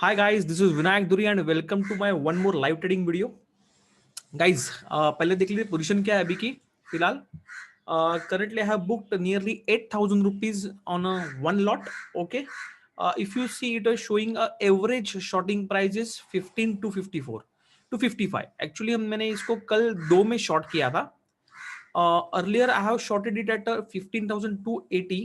Hi guys, this is Vinayak Duri and welcome to my one more live trading video. Guys, पहले देख लीजिए position क्या है अभी की फिलहाल. Currently I have booked nearly 8,000 rupees on a one lot. Okay. If you see, it is showing a average shorting price is 15 to 54 to 55. Actually मैंने इसको कल दो में शॉर्ट किया था. Earlier I have shorted it at 15,280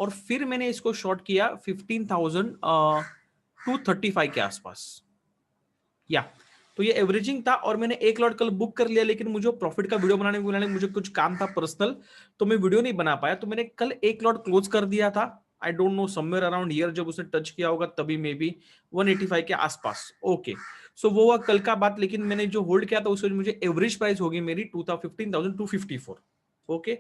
और फिर मैंने इसको शॉर्ट किया 15,235 के आसपास. या तो ये एवरेजिंग था और मैंने एक लॉट कल बुक कर लिया, लेकिन मुझे प्रॉफिट का वीडियो बनाने मुझे कुछ काम था पर्सनल, तो मैं वीडियो नहीं बना पाया. तो मैंने कल एक लॉट क्लोज कर दिया था. I don't know, somewhere around year जब उसने टच किया होगा तभी मे बी 185 के आसपास. ओके, सो वो हुआ कल का बात. लेकिन मैंने जो होल्ड किया था उसमें मुझे एवरेज प्राइस होगी मेरी 15,254. ओके,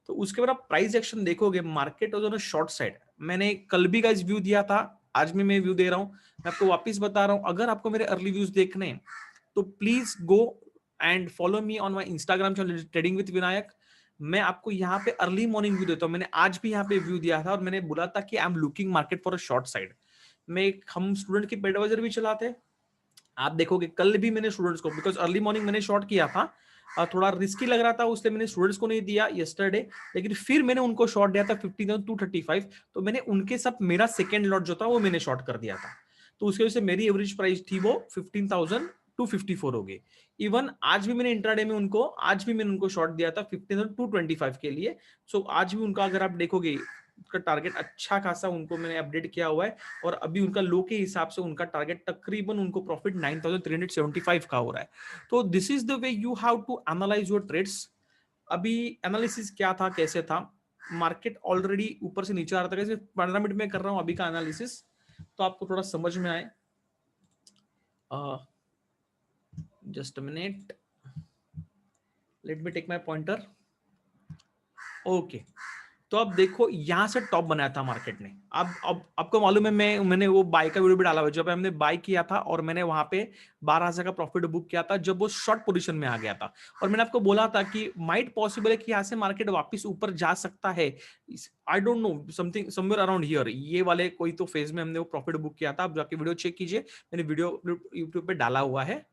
तो उसके बाद आप प्राइस एक्शन देखोगे, मार्केट और शॉर्ट साइड. मैंने कल भी गाइस व्यू दिया था, आज भी मैं व्यू दे रहा हूं. मैं आपको वापस बता रहा हूं, अगर आपको मेरे अर्ली व्यूज देखने हैं तो please go and follow me on my Instagram channel trading with Vinayak. मैं आपको यहाँ पे अर्ली मॉर्निंग व्यू देता हूँ. मैंने आज भी यहाँ पे व्यू दिया था और मैंने बोला था कि I am looking market for a short side. हम स्टूडेंट की पेड एडवाइजर भी चलाते हैं. आप देखोगे कल भी मैंने स्टूडेंट्स को, बिकॉज अर्ली मॉर्निंग मैंने शॉर्ट किया था, थोड़ा रिस्की लग रहा था, उसलिए मैंने स्टूडेंट्स को नहीं दिया यस्टरडे. लेकिन फिर मैंने उनको शॉर्ट दिया था 15,235. तो मैंने उनके साथ मेरा सेकेंड लॉट जो था वो मैंने शॉर्ट कर दिया था. तो उसकी वजह से मेरी एवरेज प्राइस थी वो 15,254 हो गई. इवन आज भी मैंने इंट्राडे में उनको शॉर्ट दिया था 15,225 के लिए. सो आज भी उनका अगर आप देखोगे उसका टारगेट अच्छा खासा उनको मैंने अपडेट किया हुआ है. और अभी उनका लो के हिसाब से उनका टारगेट तकरीबन उनको प्रॉफिट 9,375 का हो रहा है. तो this is the way you have to analyze your trades. अभी एनालिसिस क्या था, कैसे था, मार्केट ऑलरेडी ऊपर से नीचे आ रहा था. कैसे 15 मिनट में कर रहा हूं अभी का एनालिसिस, तो आपको थोड़ा समझ में आए. Just a minute, let me take my pointer. Okay, तो अब देखो यहां से टॉप बनाया था मार्केट ने. अब आपको मालूम है, मैंने वो बाय का वीडियो भी डाला हुआ जब हमने बाय किया था और मैंने वहां पे 12,000 का प्रॉफिट बुक किया था जब वो शॉर्ट पोजीशन में आ गया था. और मैंने आपको बोला था कि माइट पॉसिबल है कि यहां से मार्केट वापस ऊपर जा सकता है. I don't know, something somewhere around here, ये वाले कोई तो फेज में हमने वो प्रॉफिट बुक किया था. आप जाके वीडियो चेक कीजिए, मैंने वीडियो यूट्यूब पे डाला हुआ है.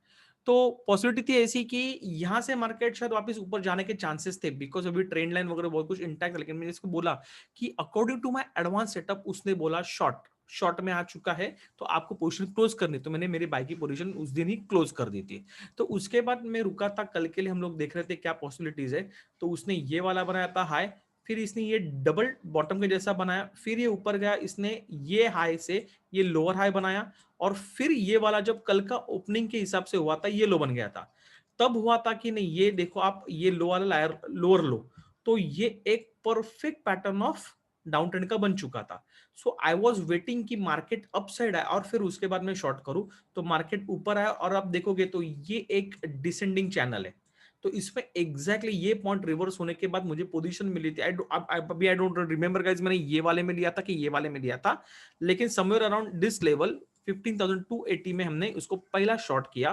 तो पॉसिबिलिटी थी ऐसी कि यहां से मार्केट शायद वापस ऊपर जाने के चांसेस थे, बिकॉज अभी ट्रेंड लाइन वगैरह बहुत कुछ इंटैक्ट था. लेकिन मैंने इसको बोला कि according to my advance setup, उसने बोला शॉर्ट में आ चुका है तो आपको पोजीशन क्लोज करनी. तो मैंने मेरी बाय की पोजीशन उस दिन ही क्लोज कर दी थी. तो उसके बाद मैं रुका था, कल के लिए हम लोग देख रहे थे क्या पॉसिबिलिटीज है. तो उसने ये वाला बनाया था हाई, फिर इसने ये डबल बॉटम के जैसा बनाया, फिर ये ऊपर गया, इसने ये हाई से ये लोअर हाई बनाया. और फिर ये वाला जब कल का ओपनिंग के हिसाब से हुआ था, ये लो बन गया था. तब हुआ था कि नहीं, ये देखो आप, ये लो वाला लोअर लो, तो ये एक perfect pattern of down trend का बन चुका था. सो आई वाज वेटिंग कि मार्केट अप साइड आए और फिर उसके बाद में शॉर्ट करूं. तो मार्केट ऊपर आया और आप देखोगे तो ये एक डिसेंडिंग चैनल है. तो इसमें एग्जैक्टली ये पॉइंट रिवर्स होने के बाद मुझे पोजीशन मिली थी. आई डोंट रिमेंबर गाइस, मैंने ये वाले में लिया था कि ये वाले में लिया था. लेकिन समवेयर अराउंड दिस लेवल 15,280 में हमने उसको पहला शॉर्ट किया.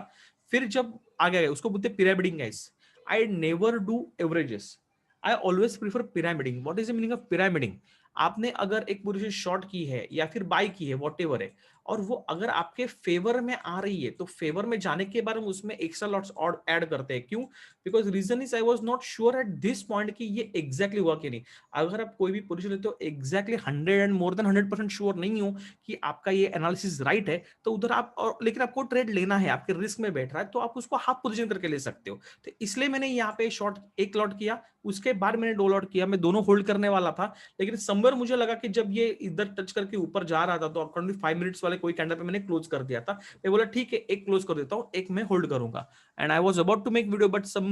फिर जब आ गया, उसको बोलते pyramiding guys. I never do averages, I always prefer pyramiding. What is the meaning of pyramiding? आपने अगर एक पोजीशन शॉर्ट की है या फिर बाय की है, व्हाटएवर है, और वो अगर आपके फेवर में आ रही है, तो फेवर में जाने के बाद हम उसमें एक्स्ट्रा लॉट्स और ऐड करते हैं. क्यों? Because reason is I was not sure at this point कि ये एग्जैक्टली हुआ कि नहीं. अगर आप कोई भी पोजीशन लेते हो exactly 100 and more than 100% sure नहीं हो कि आपका ये एनालिसिस राइट है, तो उधर आप लेकिन आपको ट्रेड लेना है, आपके रिस्क में बैठ रहा है, तो आप उसको हाफ पोजीशन करके ले सकते हो. तो इसलिए मैंने यहाँ पे शॉर्ट एक लॉट किया, उसके बाद मैंने दो लॉट किया. मैं दोनों होल्ड करने वाला था, लेकिन समवेयर मुझे लगा कि जब ये इधर टच करके ऊपर जा रहा था, तो अकॉर्डिंग 5 मिनट्स वाले कोई कैंडल पे मैंने क्लोज कर दिया था. मैं बोला ठीक है, एक क्लोज कर देता हूँ, एक मैं होल्ड करूंगा. And I was about to make video, but some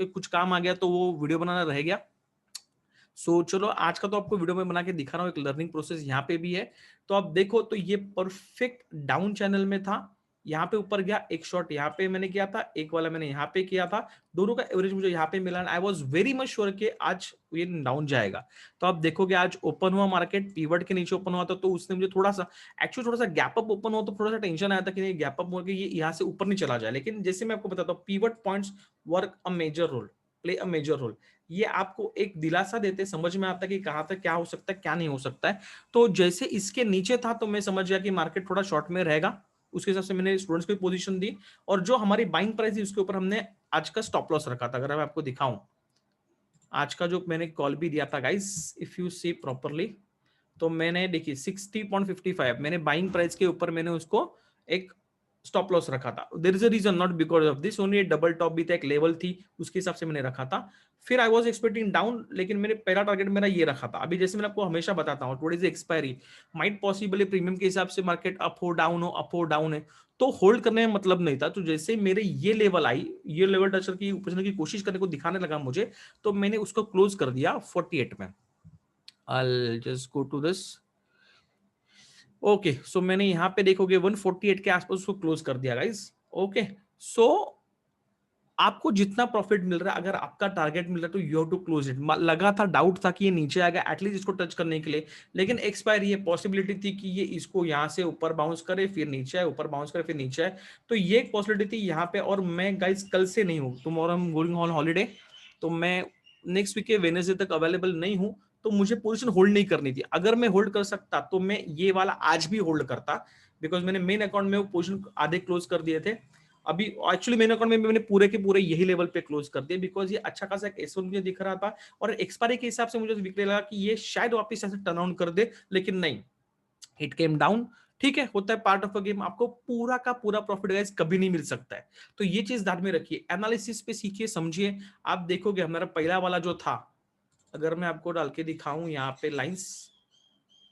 कुछ काम आ गया तो वो वीडियो बनाना रह गया. सो चलो आज का तो आपको वीडियो में बना के दिखा रहा हूँ, एक लर्निंग प्रोसेस यहाँ पे भी है. तो आप देखो, तो ये परफेक्ट डाउन चैनल में था. यहाँ पे ऊपर गया, एक शॉट यहाँ पे मैंने किया था, एक वाला मैंने यहाँ पे किया था. दोनों का एवरेज मुझे यहाँ पे मिला. I was very much sure कि आज ये डाउन जाएगा. तो आप देखोगे आज ओपन हुआ मार्केट, पीवट के नीचे ओपन हुआ था, तो उसने मुझे थोड़ा सा, एक्चुअली थोड़ा सा गैप अप ओपन हुआ तो थोड़ा सा टेंशन आया था कि नहीं गैप अप होकर ये यहाँ से ऊपर नहीं चला जाए. लेकिन जैसे मैं आपको बताता हूँ, pivot points work a major role, play a major role. ये आपको एक दिलासा देते, समझ में आता है कि कहाँ तक क्या हो सकता है, क्या नहीं हो सकता है। तो जैसे इसके नीचे था तो मैं समझ गया कि मार्केट थोड़ा शॉर्ट में रहेगा, उसके हिसाब से मैंने स्टूडेंट्स को पोजीशन दी, और जो हमारी बाइंग प्राइस थी उसके ऊपर हमने आज का स्टॉप लॉस रखा था। अगर मैं आपको दिखाऊं आज का जो मैंने कॉल भी दिया था guys, if you see properly, तो मैंने देखिए 60.55 मैंने बाइंग प्राइस के ऊपर मैंने उसको एक स्टॉप लॉस रखा था। There is a reason, not because of this only, double top भी था, एक लेवल थी, उसके हिसाब से मैंने रखा था। फिर आई वाज एक्सपेक्टिंग डाउन, लेकिन मेरे पहला टारगेट मेरा ये रखा था। अभी जैसे मैं आपको हमेशा बताता हूँ, today is expiry, might possibly premium के हिसाब से मार्केट अप हो डाउन हो, अप हो डाउन है, तो होल्ड करने में मतलब नहीं था। तो जैसे मेरे ये लेवल आई, ये लेवल टच की ऊपर की कोशिश करने को दिखाने लगा मुझे, तो मैंने उसको क्लोज कर दिया 48 में। I'll just go to this. Okay, so मैंने यहाँ पे देखोगे 148 के आसपास उसको क्लोज कर दिया गाइस। ओके, सो आपको जितना प्रॉफिट मिल रहा है, अगर आपका टारगेट मिल रहा है तो you have to close it. लगा था, डाउट था कि ये नीचे आएगा एटलीस्ट इसको टच करने के लिए, लेकिन एक्सपायरी ये पॉसिबिलिटी थी कि ये इसको यहाँ से ऊपर बाउंस करे, फिर नीचे आए, ऊपर बाउंस करे, फिर नीचे आए। तो ये एक पॉसिबिलिटी थी यहाँ पे। और मैं गाइस कल से नहीं हूँ, tomorrow I am going on holiday, तो मैं नेक्स्ट वीक के वेडनेसडे तक अवेलेबल नहीं हूँ। तो मुझे पोजीशन होल्ड नहीं करनी थी। अगर मैं होल्ड कर सकता तो मैं ये वाला आज भी होल्ड करता, बिकॉज मैंने मेन अकाउंट में वो पोजीशन आधे क्लोज कर दिए थे। अभी एक्चुअली मेन अकाउंट में मैंने पूरे के पूरे यही लेवल पे क्लोज कर दिए, बिकॉज ये अच्छा खासा एक S1 मुझे दिख रहा था, और एक्सपायरी के हिसाब से मुझे दिखने लगा कि ये शायद वापस ऐसे टर्न आउट कर दे, लेकिन नहीं, इट केम डाउन। ठीक है, होता है, पार्ट ऑफ अ गेम। आपको पूरा का पूरा प्रॉफिट गाइस कभी नहीं मिल सकता है, तो ये चीज ध्यान में रखिए, एनालिसिस पे सीखिए, समझिए। आप देखोगे हमारा पहला वाला जो था, अगर मैं आपको डाल के दिखाऊं यहाँ पे लाइंस,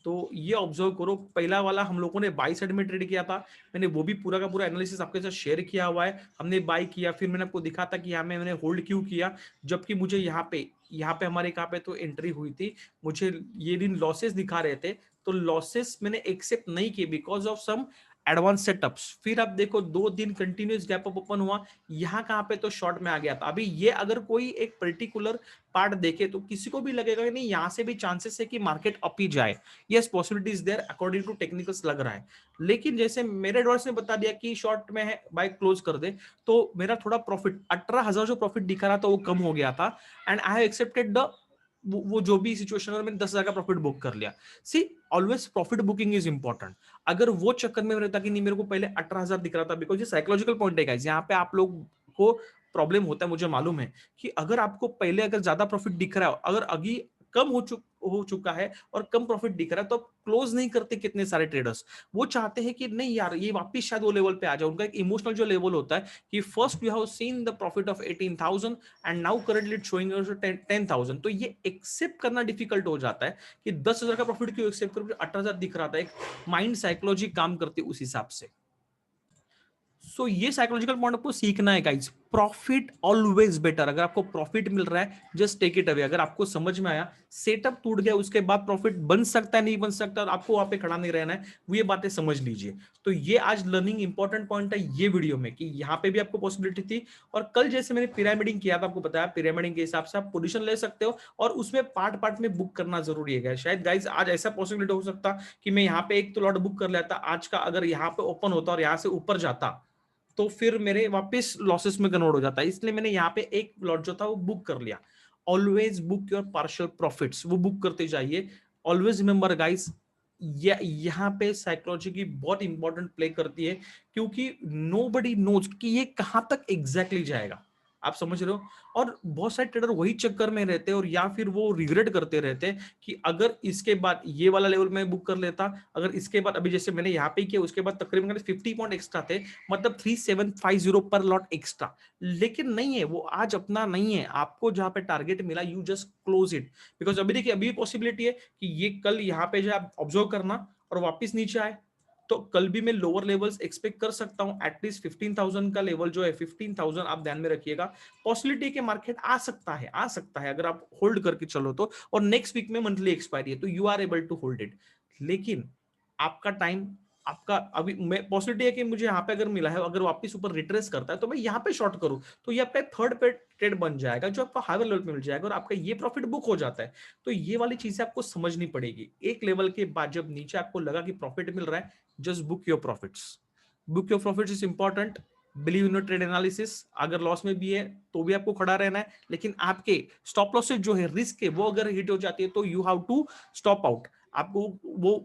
तो ये ऑब्जर्व करो, पहला वाला हम लोगों ने बाई साइड में ट्रेड किया था। मैंने वो भी पूरा का पूरा एनालिसिस आपके साथ शेयर किया हुआ है। हमने बाई किया, फिर मैंने आपको दिखा था कि यहाँ में मैंने होल्ड क्यों किया, जबकि मुझे यहाँ पे हमारे कहाँ पे तो एंट्री हुई थी, मुझे ये दिन लॉसेस दिखा रहे थे, तो लॉसेस मैंने एक्सेप्ट नहीं किए because of some advance setups. फिर आप देखो 2 दिन कंटिन्यूस गैप अप ओपन हुआ, यहाँ कहाँ पे तो शॉर्ट में आ गया था। अभी ये अगर कोई एक पर्टिकुलर पार्ट देखे तो किसी को भी लगेगा कि नहीं, यहाँ से भी चांसेस है कि मार्केट अप ही जाए, yes possibilities there according to technicals लग रहा है। लेकिन जैसे मेरे एडवाइस ने बता दिया कि शॉर्ट में है, बाय क्लोज कर दे, तो मेरा थोड़ा प्रॉफिट 18,000 जो प्रॉफिट दिखा रहा था वो कम हो गया था, and I have accepted the वो जो भी सिचुएशन है, मैंने 10,000 का प्रॉफिट बुक कर लिया। See, always profit booking is important. अगर वो चक्कर में रहता कि नहीं मेरे को पहले 18,000 दिख रहा था, बिकॉज ये साइकोलॉजिकल पॉइंट है गाइस, यहाँ पे आप लोग को प्रॉब्लम होता है, मुझे मालूम है कि अगर आपको पहले अगर ज्यादा प्रॉफिट दिख रहा है, अगर अभी कम हो चुका है और कम प्रॉफिट दिख रहा है, तो आप क्लोज नहीं करते। कितने सारे ट्रेडर्स वो चाहते हैं कि नहीं यार ये वापस शायद वो लेवल पे आ जाए। उनका एक इमोशनल जो लेवल होता है कि first you have seen the profit of 18,000 and now currently it showing 10,000, तो ये एक्सेप्ट करना डिफिकल्ट हो जाता है कि 10,000 का प्रॉफिट क्यों एक्सेप्ट करूं, 18,000 दिख रहा था। एक माइंड साइकोलॉजी काम करती है उस हिसाब से। सो ये साइकोलॉजिकल पॉइंट आपको सीखना है गाइस। Profit always better. अगर आपको प्रॉफिट मिल रहा है जस्ट टेक इट अवे। अगर आपको समझ में आया सेटअप टूट गया उसके बाद प्रॉफिट बन सकता है नहीं बन सकता, और आपको वहां पे खड़ा नहीं रहना है, वो ये बातें समझ लीजिए। तो ये आज लर्निंग इंपॉर्टेंट पॉइंट है ये वीडियो में, कि यहाँ पे भी आपको पॉसिबिलिटी थी, और कल जैसे मैंने पिरामिडिंग किया था, आपको बताया पिरामिडिंग के हिसाब से आप पोजीशन ले सकते हो, और उसमें पार्ट पार्ट में बुक करना जरूरी है। शायद गाइज आज ऐसा पॉसिबिलिटी हो सकता कि मैं यहाँ पे एक तो लॉट बुक कर लेता आज का, अगर यहाँ पे ओपन होता और यहाँ से ऊपर जाता तो फिर मेरे वापस लॉसेस में कन्वर्ट हो जाता है, इसलिए मैंने यहाँ पे एक लॉट जो था वो बुक कर लिया। Always book your partial profits, वो बुक करते जाइए। ऑलवेज रिमेंबर गाइस, यहाँ पे साइकोलॉजी की बहुत इंपॉर्टेंट प्ले करती है, क्योंकि नोबडी नोज कि ये कहां तक एग्जैक्टली जाएगा। आप समझ रहे हो? और बहुत सारे ट्रेडर वही चक्कर में रहते हैं, और या फिर वो रिग्रेट करते रहते हैं कि अगर इसके बाद ये वाला लेवल में बुक कर लेता, अगर इसके बाद अभी जैसे मैंने यहाँ पे किया उसके बाद तकरीबन 50 पॉइंट एक्स्ट्रा थे, मतलब 3750 पर लॉट एक्स्ट्रा। लेकिन नहीं है वो आज अपना नहीं है। आपको जहां पे टारगेट मिला you just close it, because अभी देखिए अभी पॉसिबिलिटी है कि ये कल यहाँ पे जो आप ऑब्जर्व करना और वापस नीचे आए, तो कल भी मैं लोअर लेवल्स एक्सपेक्ट कर सकता हूं। एटलीस्ट 15,000 का लेवल जो है 15,000 आप ध्यान में रखिएगा। पॉसिबिलिटी के मार्केट आ सकता है अगर आप होल्ड करके चलो तो, और नेक्स्ट वीक में मंथली एक्सपायरी है तो you are able to hold it. लेकिन आपका टाइम, आपका अभी मैं पॉसिबिलिटी है कि मुझे यहाँ पे अगर मिला है, अगर वापस ऊपर रिट्रेस करता है तो मैं यहाँ पे शॉर्ट करूं, तो ये आपका थर्ड पे ट्रेड बन जाएगा जो आपका हायर लेवल पे मिल जाएगा, और आपका ये प्रॉफिट बुक हो जाता है। तो ये वाली चीजें आपको समझनी पड़ेगी। एक लेवल के बाद जब नीचे आपको लगा कि प्रॉफिट मिल रहा है, just book your profits. Book your profits is important. Believe in trade analysis, अगर लॉस में भी है तो भी आपको खड़ा रहना है, लेकिन आपके स्टॉप लॉस से जो है रिस्क है वो अगर हिट हो जाती है तो you have to stop out, आपको वो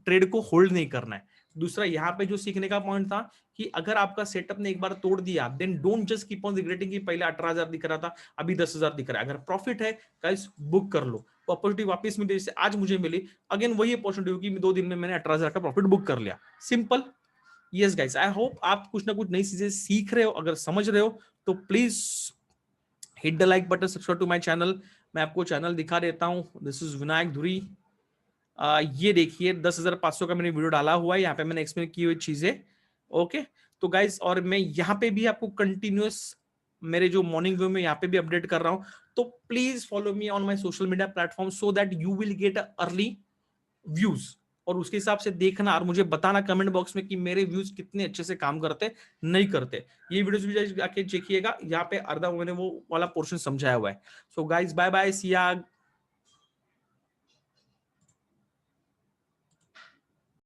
ट्रेड को होल्ड नहीं करना है। दूसरा यहाँ पे जो सीखने का पॉइंट था कि अगर आपका सेटअप ने एक बार तोड़ दिया then don't just keep on regretting कि पहले 18,000 दिख रहा था अभी 10,000 दिख रहा है। अगर प्रॉफिट है गाइस बुक कर लो, अपॉर्चुनिटी वापस मिली, जैसे आज मुझे मिली, अगेन वही अपॉर्चुनिटी होगी, 2 दिन में मैंने 18,000 का प्रॉफिट बुक कर लिया, simple. Yes guys, I hope आप कुछ ना कुछ नई चीजें सीख रहे हो, अगर समझ रहे हो तो please hit the like button, subscribe to my channel. मैं आपको चैनल दिखा देता हूं, दिस इज विनायक धुरी। ये देखिए 10,500 का मैंने वीडियो डाला हुआ है, यहाँ पे मैंने एक्सप्लेन की हुई चीजें। ओके तो गाइस, और मैं यहाँ पे भी आपको कंटिन्यूअस मेरे जो मॉर्निंग व्यू में यहाँ पे भी अपडेट कर रहा हूँ, तो please follow me on my social media platform so that you will get early views, और उसके हिसाब से देखना और मुझे बताना कमेंट बॉक्स में कि मेरे व्यूज कितने अच्छे से काम करते नहीं करते। ये वीडियोस भी जाके देखिएगा, यहाँ पे अर्धा मैंने वो वाला पोर्शन समझाया हुआ है। सो गाइस बाय बाय, सी या,